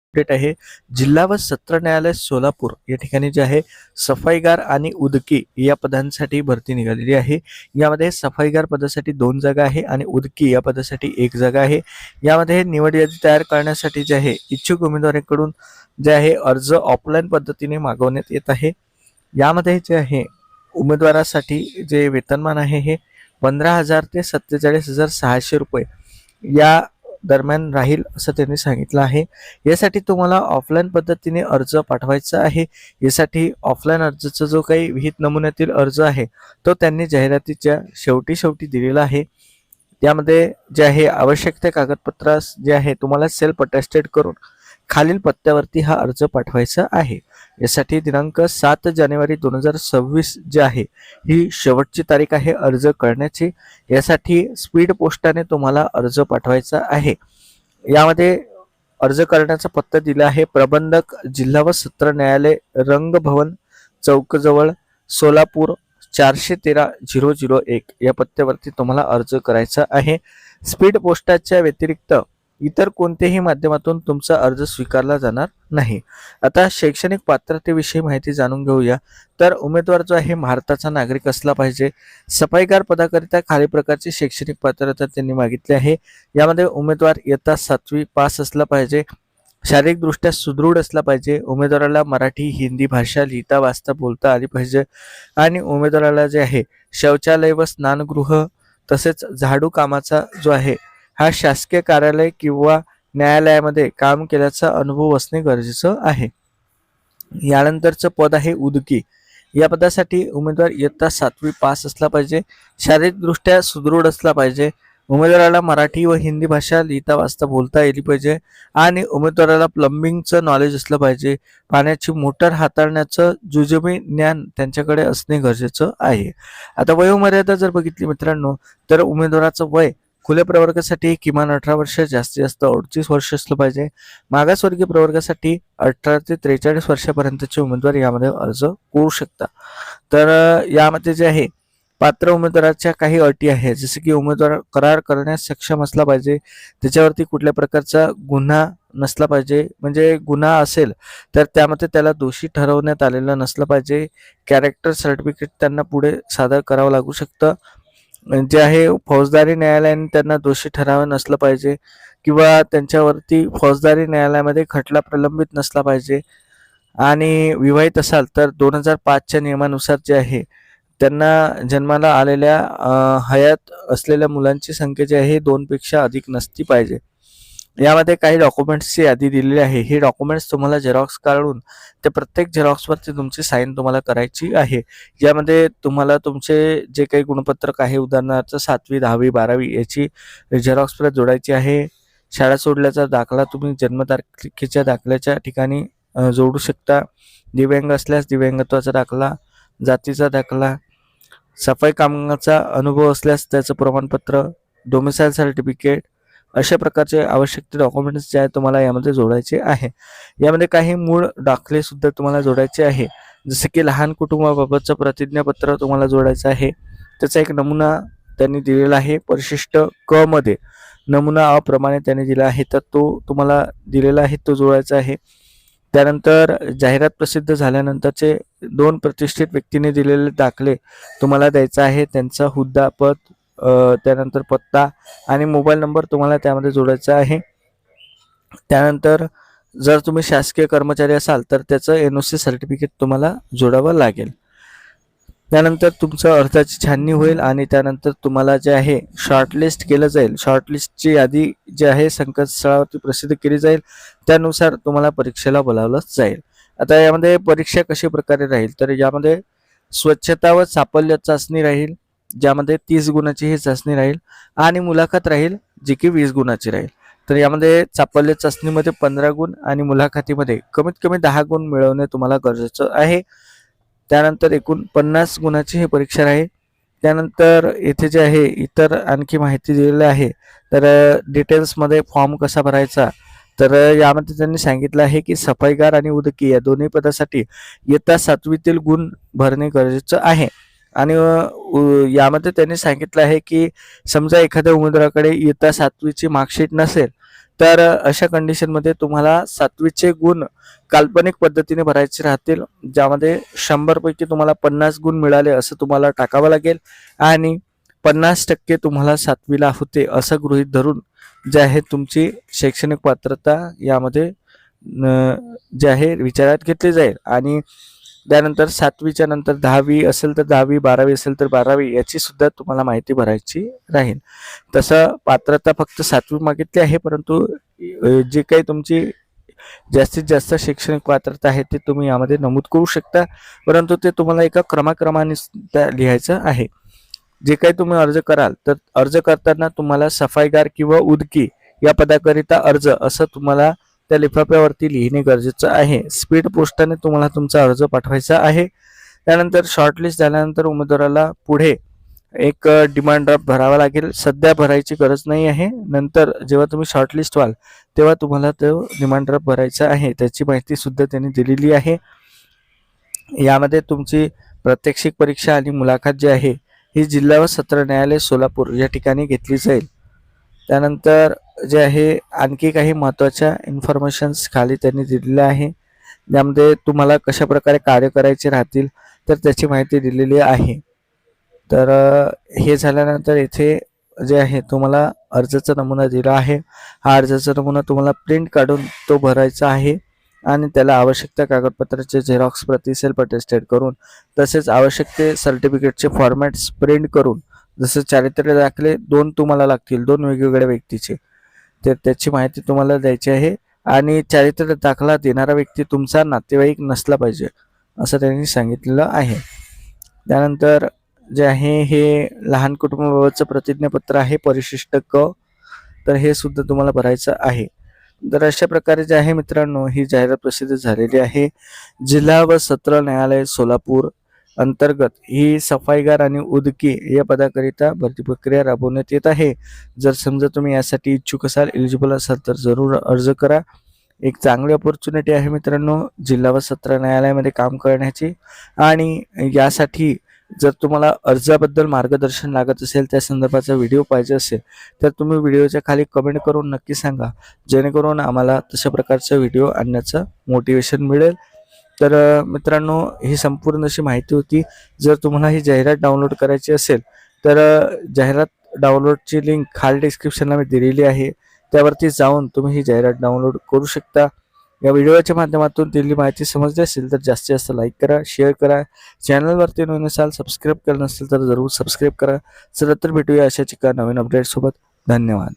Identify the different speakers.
Speaker 1: Update आहे. जिल्हा व सत्र न्यायालय सोलापूर या ठिकाणी जे आहे सफाईगार आणि उदकी या पदांसाठी भरती निघालेली आहे. यामध्ये सफाईगार पदासाठी 2 जागा आहे आणि उदकी या पदासाठी 1 जागा आहे. यामध्ये निवड यादी तयार करण्यासाठी जे आहे इच्छुक उमेदवारांकडून जे आहे अर्ज ऑफलाईन पद्धतीने मागवण्यात येत आहे. यामध्ये जे आहे उमेदवारासाठी जे वेतनमान आहे हे 15,000 ते 47,600 रुपये या दरम्यान राहील असं त्यांनी सांगितलं आहे. यासाठी तुम्हाला ऑफलाईन पद्धतीने अर्ज पाठवायचा आहे. यासाठी ऑफलाईन अर्जाचा जो काही विहित नमुन्यातील अर्ज आहे तो त्यांनी जाहिरातीच्या शेवटी दिलेला आहे. त्यामध्ये जे आहे आवश्यक ते कागदपत्र जे आहे तुम्हाला सेल्फ अटेस्टेड करून खालील पत्त्यावरती हा अर्ज पाठवायचा आहे. यासाठी दिनांक 7 जानेवारी 2026 जे आहे ही शेवटची तारीख आहे अर्ज करण्याची. यासाठी स्पीड पोस्टाने तुम्हाला अर्ज पाठवायचा आहे. यामध्ये अर्ज करण्याचा पत्ता दिला आहे प्रबंधक जिल्हा व सत्र न्यायालय रंगभवन चौकजवळ सोलापूर 413-001 या पत्त्यावरती तुम्हाला अर्ज करायचा आहे. स्पीड पोस्टाच्या व्यतिरिक्त इतर कोणत्याही माध्यमातून तुमचा अर्ज स्वीकारला जाणार नाही. आता शैक्षणिक पात्रतेविषयी माहिती जाणून घेऊया. तर उमेदवार जो आहे भारताचा नागरिक असला पाहिजे. सफाईगार पदाकरिता खालील प्रकारची शैक्षणिक पात्रता त्यांनी मागितली आहे. यामध्ये उमेदवार इयत्ता 7वी पास असला पाहिजे. शारीरिकदृष्ट्या सुदृढ असला पाहिजे. उमेदवाराला मराठी हिंदी भाषा लिहिता वाचता बोलता आली पाहिजे आणि उमेदवाराला जे आहे शौचालय व स्नानगृह तसेच झाडू कामाचा जो आहे हा शासकीय कार्यालय किंवा न्यायालयामध्ये काम केल्याचा अनुभव असणे गरजेचं आहे. यानंतरचं पद आहे उदकी. या पदासाठी उमेदवार इयत्ता 7वी पास असला पाहिजे. शारीरिकदृष्ट्या सुदृढ असला पाहिजे. उमेदवाराला मराठी व हिंदी भाषा लिहिता वाचता बोलता आली पाहिजे आणि उमेदवाराला प्लंबिंगचं नॉलेज असलं पाहिजे. पाण्याची मोटर हाताळण्याचं जुजबी ज्ञान त्यांच्याकडे असणे गरजेचं आहे. आता वयोमर्यादा जर बघितली मित्रांनो तर उमेदवाराचं वय खुल्या प्रवर्गासाठी किमान 18 वर्ष जास्तीत जास्त 38 वर्ष असलं पाहिजे. मागासवर्गीय प्रवर्गासाठी 18 ते 43 वर्षापर्यंतचे उमेदवार यामध्ये अर्ज करू शकता. तर यामध्ये जे आहे पात्र उमेदवाराच्या काही अटी आहेत. जसे की उमेदवार करार करण्यास सक्षम असला पाहिजे. त्याच्यावरती कुठल्या प्रकारचा गुन्हा नसला पाहिजे. म्हणजे गुन्हा असेल तर त्यामध्ये त्याला दोषी ठरवण्यात आलेलं नसलं पाहिजे. कॅरेक्टर सर्टिफिकेट त्यांना पुढे सादर करावं लागू शकतं. जे आहे फौजदारी न्यायालयाने त्यांना दोषी ठरावं नसलं पाहिजे किंवा त्यांच्यावरती फौजदारी न्यायालयामध्ये खटला प्रलंबित नसला पाहिजे. आणि विवाहित असाल तर 2005च्या नियमानुसार जे आहे त्यांना जन्माला आलेल्या हयात असलेल्या मुलांची संख्या जी आहे 2 पेक्षा अधिक नसली पाहिजे. यामध्ये काही डॉक्युमेंट्सची यादी दिलेली आहे. हे डॉक्युमेंट्स तुम्हाला झेरॉक्स काढून त्या प्रत्येक झेरॉक्सवरती तुमची साईन तुम्हाला करायची आहे. यामध्ये तुम्हाला तुमचे जे काही गुणपत्रक आहे उदाहरणार्थ 7वी 10वी 12वी याची झेरॉक्स प्रत जोडायची आहे. शाळा सोडल्याचा दाखला तुम्ही जन्मतारखेच्या दाखल्याच्या ठिकाणी जोडू शकता. दिव्यांग असल्यास दिव्यांगत्वाचा दाखला, जातीचा दाखला, सफाई कामाचा अनुभव असल्यास त्याचं प्रमाणपत्र, डोमिसाईल सर्टिफिकेट अशा प्रकारचे आवश्यक ते डॉक्युमेंट्स जे आहेत तुम्हाला यामध्ये जोडायचे आहे. यामध्ये काही मूळ दाखले सुद्धा तुम्हाला जोडायचे आहे. जसे की लहान कुटुंबाबाबतचं प्रतिज्ञापत्र तुम्हाला जोडायचं आहे. त्याचा एक नमुना त्यांनी दिलेला आहे. परिशिष्ट क मध्ये नमुना अप्रमाणे त्यांनी दिला आहे तर तो तुम्हाला दिलेला आहे तो जोडायचा आहे. त्यानंतर जाहिरात प्रसिद्ध झाल्यानंतरचे 2 प्रतिष्ठित व्यक्तींनी दिलेले दाखले तुम्हाला द्यायचा आहे. त्यांचा हुद्दा पद त्यानंतर पत्ता आणि मोबाईल नंबर तुम्हाला त्यामध्ये जोडायचा आहे. त्यानंतर जर तुम्ही शासकीय कर्मचारी असाल तर त्याचं NOC सर्टिफिकेट तुम्हाला जोडावं लागेल. त्यानंतर तुमचं अर्जाची छाननी होईल आणि त्यानंतर तुम्हाला जे आहे शॉर्टलिस्ट केलं जाईल. शॉर्टलिस्टची यादी जी आहे संकेतस्थळावरती प्रसिद्ध केली जाईल. त्यानुसार तुम्हाला परीक्षेला बोलावलं जाईल. आता यामध्ये परीक्षा कशा प्रकारे राहील तर यामध्ये स्वच्छता व सापल्य चाचणी राहील ज्यामध्ये 30 गुणाची ही चाचणी राहील आणि मुलाखत राहील जी की 20 गुणाची राहील. तर यामध्ये सापल्य चाचणीमध्ये 15 गुण आणि मुलाखतीमध्ये कमीत कमी 10 गुण मिळवणे तुम्हाला गरजेचं आहे. त्यानंतर एकूण 50 गुणाची ही परीक्षा राहील. त्यानंतर येथे जे आहे इतर आणखी माहिती दिलेली आहे. तर डिटेल्समध्ये फॉर्म कसा भरायचा तर यामध्ये त्यांनी सांगितलं आहे की सफाईगार आणि उदकी या दोन्ही पदासाठी इयत्ता 7वीतील गुण भरणे गरजेचं आहे. आणि यामध्ये त्यांनी सांगितलं आहे की समजा एखाद्या उमेदवाराकडे इयत्ता 7वीची मार्कशीट नसेल तर अशा कंडिशनमध्ये तुम्हाला 7वीचे गुण काल्पनिक पद्धतीने भरायचे राहतील, ज्यामध्ये 100 पैकी तुम्हाला 50 गुण मिळाले असं तुम्हाला टाकावं लागेल आणि 50% तुम्हाला 7वीला होते असं गृहीत धरून जे आहे तुमची शैक्षणिक पात्रता यामध्ये जे आहे विचारात घेतली जाईल आणि त्यानंतर 7वीच्या नंतर 10वी असेल तर 10वी, 12वी असेल तर 12वी याची सुद्धा तुम्हाला माहिती भरायची राहील. तसं पात्रता फक्त 7वी मागितली आहे, परंतु जे काही तुमची जास्तीत जास्त शैक्षणिक पात्रता आहे ते तुम्ही यामध्ये नमूद करू शकता, परंतु ते तुम्हाला एका क्रमाक्रमाने लिहायचं आहे. जे काही तुम्ही अर्ज कराल तर अर्ज करताना तुम्हाला सफाईगार किंवा उदकी या पदाकरिता अर्ज असं तुम्हाला त्या लिफाफ्यावरती लिहिणे गरजेचं आहे. स्पीड पोस्टाने तुम्हाला तुमचा अर्ज पाठवायचा आहे. त्यानंतर शॉर्टलिस्ट झाल्यानंतर उमेदवाराला पुढे एक डिमांड ड्राफ्ट भरावा लागेल. सध्या भरायची गरज नाही आहे. नंतर जेव्हा तुम्ही शॉर्टलिस्ट व्हाल तेव्हा तुम्हाला तो डिमांड ड्राफ्ट भरायचा आहे. त्याची माहिती सुद्धा त्यांनी दिलेली आहे. यामध्ये तुमची प्रात्यक्षिक परीक्षा आणि मुलाखत जी आहे ही जिल्हा व सत्र न्यायालय सोलापूर या ठिकाणी घेतली जाईल. त्यानंतर जे आहे आणखी काही महत्त्वाच्या इन्फॉर्मेशन्स खाली त्यांनी दिलेल्या आहे, ज्यामध्ये तुम्हाला कशा प्रकारे कार्य करायचे राहतील तर त्याची माहिती दिलेली आहे. तर हे झाल्यानंतर येथे जे आहे तुम्हाला अर्जाचा नमुना दिला आहे. हा अर्जाचा नमुना तुम्हाला प्रिंट काढून तो भरायचा आहे आणि त्याला आवश्यक त्या कागदपत्राचे झेरॉक्स प्रति सेल्फ अटेस्टेड करून तसेच आवश्यक ते सर्टिफिकेटचे फॉर्मॅट्स प्रिंट करून, जसं चारित्र्य दाखले 2 तुम्हाला लागतील, 2 वेगवेगळ्या व्यक्तीचे, तर त्याची माहिती तुम्हाला द्यायची आहे आणि चारित्र्य दाखला देणारा व्यक्ती तुमचा नातेवाईक नसला पाहिजे असं त्यांनी सांगितलेलं आहे. त्यानंतर जे आहे हे लहान कुटुंबाबाबतचं प्रतिज्ञापत्र आहे परिशिष्ट क, तर हे सुद्धा तुम्हाला भरायचं आहे. तर अशा प्रकारे जे आहे मित्रांनो ही जाहिरात प्रसिद्ध झालेली आहे. जिल्हा व सत्र न्यायालय सोलापूर अंतर्गत ही सफाईगार आणि उदकी या पदाकरिता भरती प्रक्रिया राबवण्यात येत आहे. जर समजा तुम्ही यासाठी इच्छुक असाल, एलिजिबल असाल तर जरूर अर्ज करा. एक चांगली अपॉर्च्युनिटी आहे मित्रांनो जिल्हा व सत्र न्यायालयामध्ये काम करण्याची. आणि यासाठी जर तुम्हाला अर्जाबद्दल मार्गदर्शन लागत असेल, त्या संदर्भाचा व्हिडिओ पाहिजे असेल तर तुम्ही व्हिडिओच्या खाली कमेंट करून नक्की सांगा, जेणेकरून आम्हाला तशा प्रकारचा व्हिडिओ आणण्याचं मोटिवेशन मिळेल. तर मित्रांनो ही संपूर्ण अशी माहिती होती. जर तुम्हाला ही जाहिरात डाउनलोड करायची असेल तर जाहिरात डाउनलोडची लिंक खाली डिस्क्रिप्शनला मी दिलेली आहे, त्यावरती जाऊन तुम्ही ही जाहिरात डाउनलोड करू शकता. या व्हिडिओच्या माध्यमातून दिलेली माहिती समजली असेल तर जास्तीत जास्त लाईक करा, शेअर करा. चॅनलवरती नवीन असाल, सबस्क्राईब केलं नसेल तर जरूर सबस्क्राईब करा. चला तर भेटूया अशाच एका नवीन अपडेटसोबत. धन्यवाद.